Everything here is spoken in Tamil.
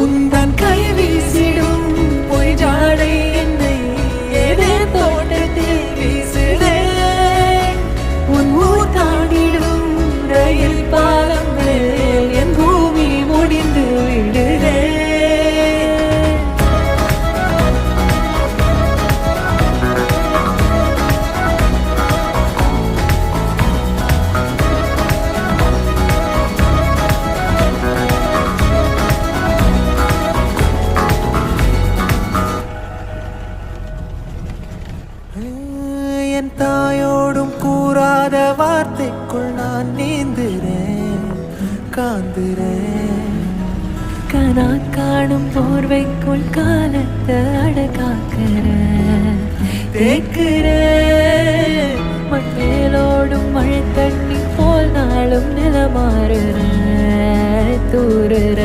உந்தன் கை வீசிடும் பொய் ஜாடை என்னை ஏதே தோட்டத்தில் வீசுதே. உன் ஊர் தாண்டிடும் ரயில் பாலம் மேல் என் பூமி முடிந்து விடுதே. என் தாயோடும் கூறாத வார்த்தைக்குள் நான் நீந்துறேன், காந்துறேன். கனா காணும் போர்வைக்குள் காலத்தை அடக்காக்குற தேக்குற. மண்ணேலோடும் மழை தண்ணி போல் நாளும் நிலமாறுற தூறுற.